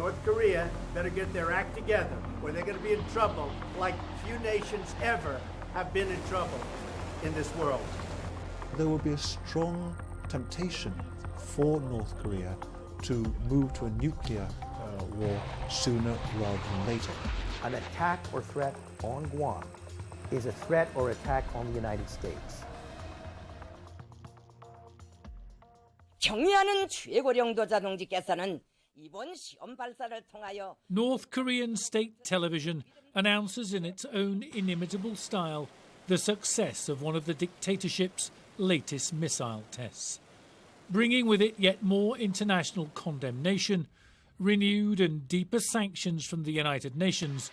North Korea better get their act together, or they're going to be in trouble like few nations ever have been in trouble in this world. There will be a strong temptation for North Korea to move to a nuclear war sooner rather than later. An attack or threat on Guam is a threat or attack on the United States. 경의하는 최고령도자 동지께서는 이번 시험 발사를 통하여 North Korean state television announces in its own inimitable style the success of one of the dictatorship's latest missile tests, bringing with it yet more international condemnation, renewed and deeper sanctions from the United Nations,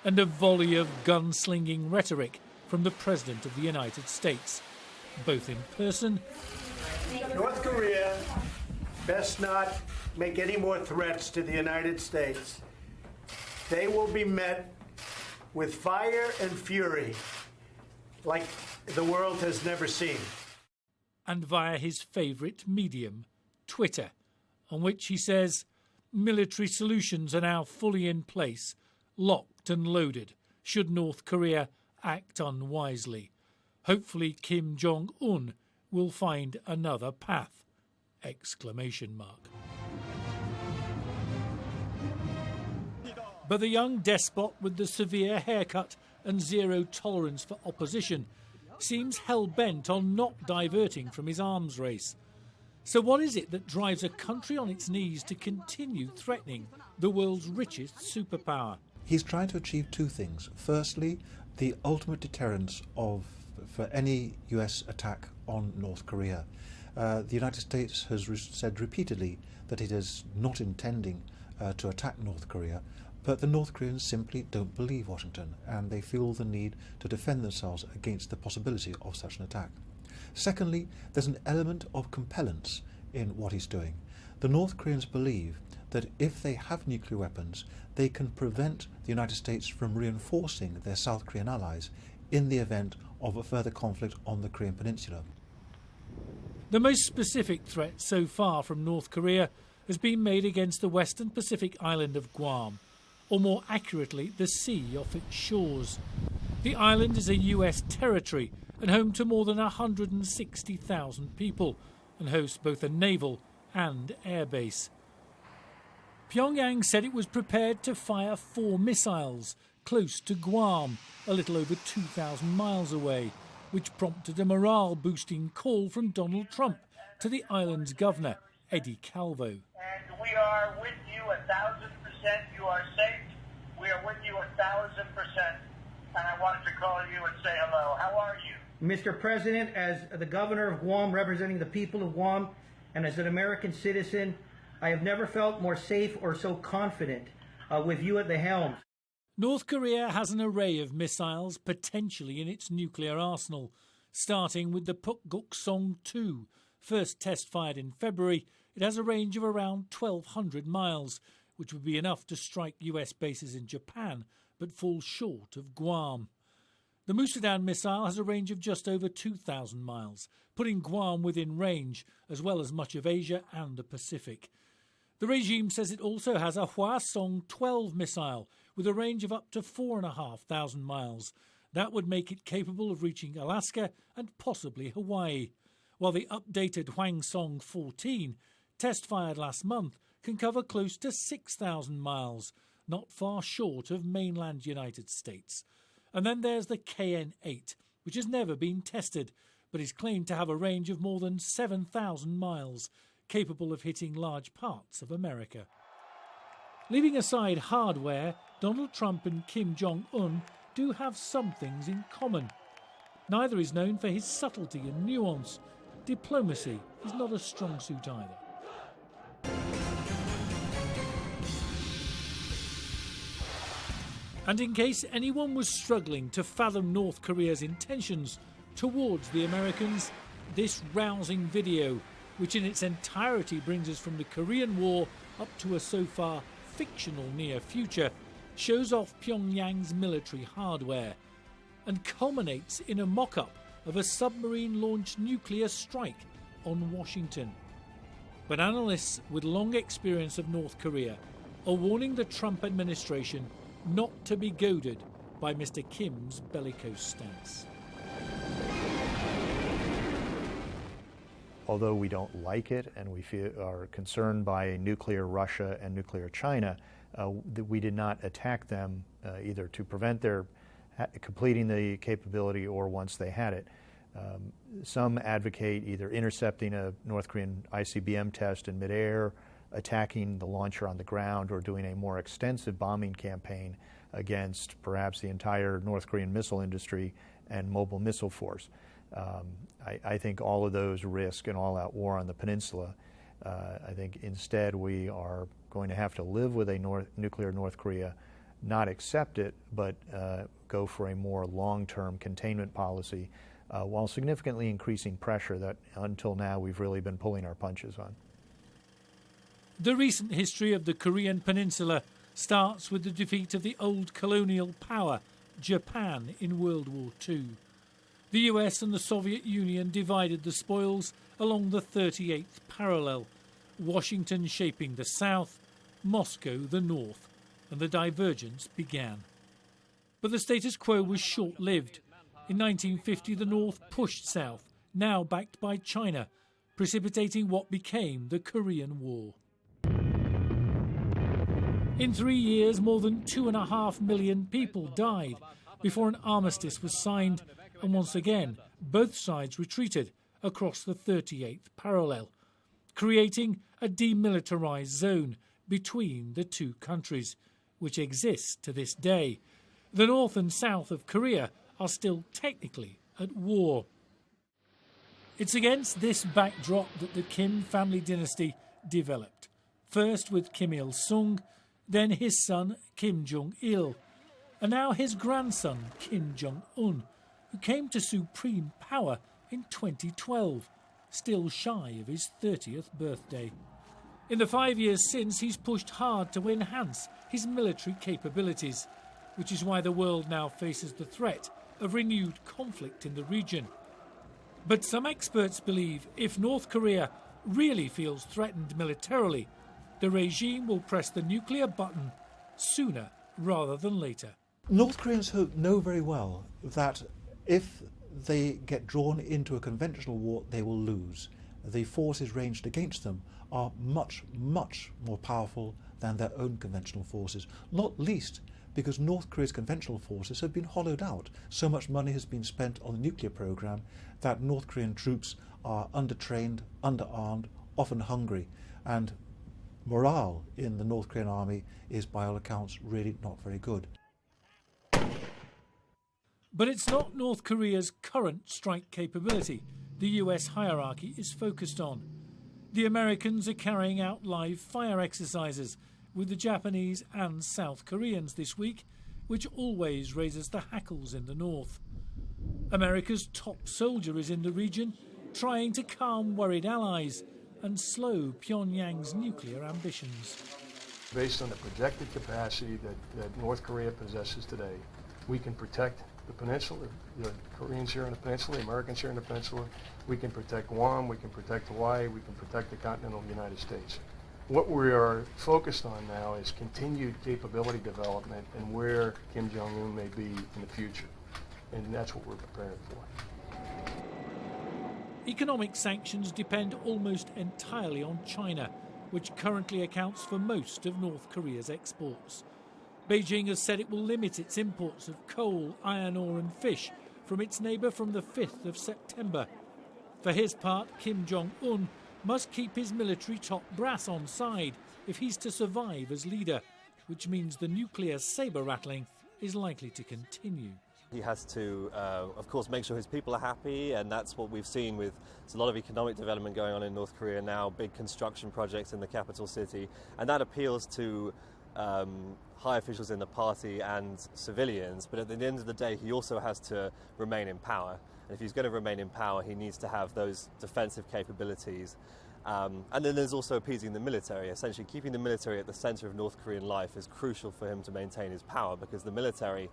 and a volley of gunslinging rhetoric from the President of the United States, both in person. North Korea best not make any more threats to the United States. They will be met with fire and fury like the world has never seen. And via his favourite medium, Twitter, on which he says military solutions are now fully in place, locked and loaded, should North Korea act unwisely. Hopefully Kim Jong Un will find another path! Exclamation mark. But the young despot with the severe haircut and zero tolerance for opposition seems hell-bent on not diverting from his arms race. So what is it that drives a country on its knees to continue threatening the world's richest superpower? He's trying to achieve two things. Firstly, the ultimate deterrence for any US attack on North Korea. The United States has said repeatedly that it is not intending to attack North Korea, but the North Koreans simply don't believe Washington, and they feel the need to defend themselves against the possibility of such an attack. Secondly, there's an element of compellence in what he's doing. The North Koreans believe that if they have nuclear weapons, they can prevent the United States from reinforcing their South Korean allies in the event of a further conflict on the Korean Peninsula. The most specific threat so far from North Korea has been made against the western Pacific island of Guam, or more accurately, the sea off its shores. The island is a US territory and home to more than 160,000 people, and hosts both a naval and air base. Pyongyang said it was prepared to fire 4 missiles close to Guam, a little over 2,000 miles away, which prompted a morale-boosting call from Donald Trump to the island's governor, Eddie Calvo. And we are with you 1,000%. You are safe. We are with you 1,000%. And I wanted to call you and say hello. How are you? Mr. President, as the governor of Guam, representing the people of Guam, and as an American citizen, I have never felt more safe or so confident with you at the helm. North Korea has an array of missiles potentially in its nuclear arsenal, starting with the Pukguksong-2. First test fired in February, it has a range of around 1,200 miles, which would be enough to strike US bases in Japan, but fall short of Guam. The Musadan missile has a range of just over 2,000 miles, putting Guam within range, as well as much of Asia and the Pacific. The regime says it also has a Hwasong-12 missile, with a range of up to 4,500 miles. That would make it capable of reaching Alaska and possibly Hawaii, while the updated Hwasong-14, test-fired last month, can cover close to 6,000 miles, not far short of mainland United States. And then there's the KN-8, which has never been tested, but is claimed to have a range of more than 7,000 miles, capable of hitting large parts of America. Leaving aside hardware, Donald Trump and Kim Jong Un do have some things in common. Neither is known for his subtlety and nuance. Diplomacy is not a strong suit either. And in case anyone was struggling to fathom North Korea's intentions towards the Americans, this rousing video, which in its entirety brings us from the Korean War up to a so far fictional near future, shows off Pyongyang's military hardware and culminates in a mock-up of a submarine-launched nuclear strike on Washington. But analysts with long experience of North Korea are warning the Trump administration not to be goaded by Mr. Kim's bellicose stance. Although we don't like it and we are concerned by nuclear Russia and nuclear China, we did not attack them either to prevent their completing the capability or once they had it. Some advocate either intercepting a North Korean ICBM test in midair, attacking the launcher on the ground, or doing a more extensive bombing campaign against perhaps the entire North Korean missile industry and mobile missile force. I think all of those risk an all-out war on the peninsula. I think instead we are going to have to live with a nuclear North Korea, not accept it, but go for a more long-term containment policy while significantly increasing pressure that until now we've really been pulling our punches on. The recent history of the Korean peninsula starts with the defeat of the old colonial power, Japan, in World War II. The US and the Soviet Union divided the spoils along the 38th parallel, Washington shaping the south, Moscow the north, and the divergence began. But the status quo was short-lived. In 1950, the North pushed south, now backed by China, precipitating what became the Korean War. In 3 years, more than 2.5 million people died before an armistice was signed, and once again, both sides retreated across the 38th parallel, creating a demilitarized zone between the two countries, which exists to this day. The north and south of Korea are still technically at war. It's against this backdrop that the Kim family dynasty developed, first with Kim Il-sung, then his son Kim Jong-il, and now his grandson Kim Jong Un, who came to supreme power in 2012, still shy of his 30th birthday. In the 5 years since, he's pushed hard to enhance his military capabilities, which is why the world now faces the threat of renewed conflict in the region. But some experts believe if North Korea really feels threatened militarily, the regime will press the nuclear button sooner rather than later. North Koreans know very well that if they get drawn into a conventional war, they will lose. The forces ranged against them are much, much more powerful than their own conventional forces, not least because North Korea's conventional forces have been hollowed out. So much money has been spent on the nuclear program that North Korean troops are undertrained, underarmed, often hungry, and morale in the North Korean army is, by all accounts, really not very good. But it's not North Korea's current strike capability the US hierarchy is focused on. The Americans are carrying out live fire exercises with the Japanese and South Koreans this week, which always raises the hackles in the north. America's top soldier is in the region, trying to calm worried allies and slow Pyongyang's nuclear ambitions. Based on the projected capacity that North Korea possesses today, we can protect the peninsula, the Koreans here in the peninsula, the Americans here in the peninsula. We can protect Guam, we can protect Hawaii, we can protect the continental United States. What we are focused on now is continued capability development and where Kim Jong Un may be in the future. And that's what we're preparing for. Economic sanctions depend almost entirely on China, which currently accounts for most of North Korea's exports. Beijing has said it will limit its imports of coal, iron ore and fish from its neighbour from the 5th of September. For his part, Kim Jong-un must keep his military top brass on side if he's to survive as leader, which means the nuclear sabre-rattling is likely to continue. He has to, of course, make sure his people are happy, and that's what we've seen with a lot of economic development going on in North Korea now, big construction projects in the capital city, and that appeals to high officials in the party and civilians, but at the end of the day he also has to remain in power. And if he's going to remain in power, he needs to have those defensive capabilities. And then there's also appeasing the military. Essentially, keeping the military at the centre of North Korean life is crucial for him to maintain his power, because the military,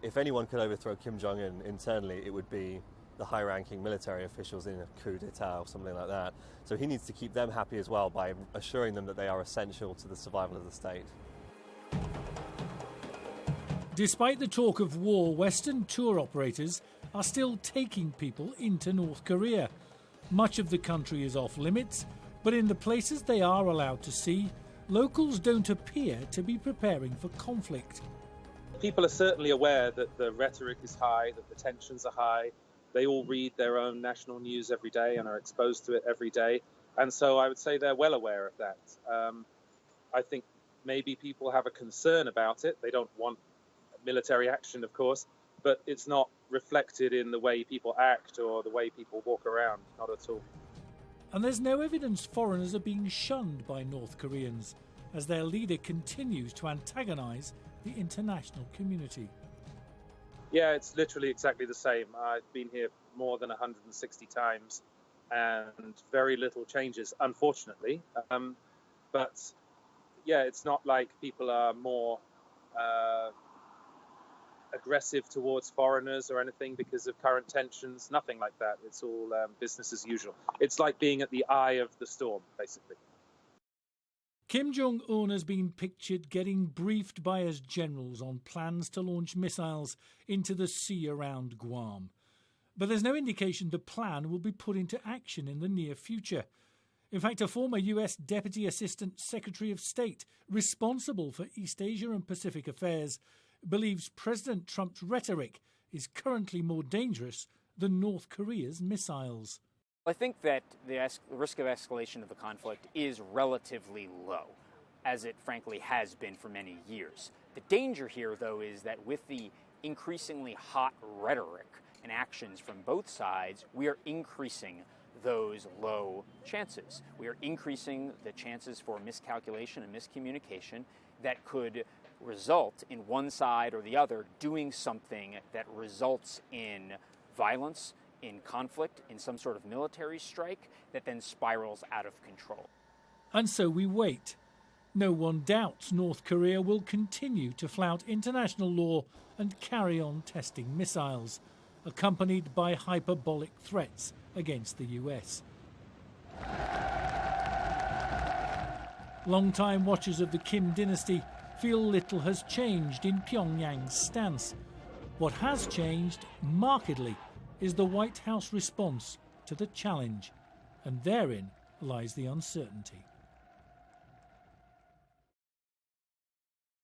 if anyone could overthrow Kim Jong Un internally, it would be the high-ranking military officials in a coup d'etat or something like that. So he needs to keep them happy as well by assuring them that they are essential to the survival of the state. Despite the talk of war, Western tour operators are still taking people into North Korea. Much of the country is off limits, but in the places they are allowed to see, locals don't appear to be preparing for conflict. People are certainly aware that the rhetoric is high, that the tensions are high. They all read their own national news every day and are exposed to it every day. And so I would say they're well aware of that. I think maybe people have a concern about it. They don't want military action, of course, but it's not reflected in the way people act or the way people walk around, not at all. And there's no evidence foreigners are being shunned by North Koreans, as their leader continues to antagonise the international community. Yeah, it's literally exactly the same. I've been here more than 160 times and very little changes, unfortunately. But yeah, it's not like people are more aggressive towards foreigners or anything because of current tensions. Nothing like that. It's all business as usual. It's like being at the eye of the storm, basically. Kim Jong Un has been pictured getting briefed by his generals on plans to launch missiles into the sea around Guam. But there's no indication the plan will be put into action in the near future. In fact, a former US Deputy Assistant Secretary of State responsible for East Asia and Pacific affairs believes President Trump's rhetoric is currently more dangerous than North Korea's missiles. I think that the risk of escalation of the conflict is relatively low, as it frankly has been for many years. The danger here, though, is that with the increasingly hot rhetoric and actions from both sides, we are increasing those low chances. We are increasing the chances for miscalculation and miscommunication that could result in one side or the other doing something that results in violence, in conflict, in some sort of military strike that then spirals out of control. And so we wait. No one doubts North Korea will continue to flout international law and carry on testing missiles, accompanied by hyperbolic threats against the US. Long-time watchers of the Kim dynasty feel little has changed in Pyongyang's stance. What has changed markedly is the White House response to the challenge, and therein lies the uncertainty.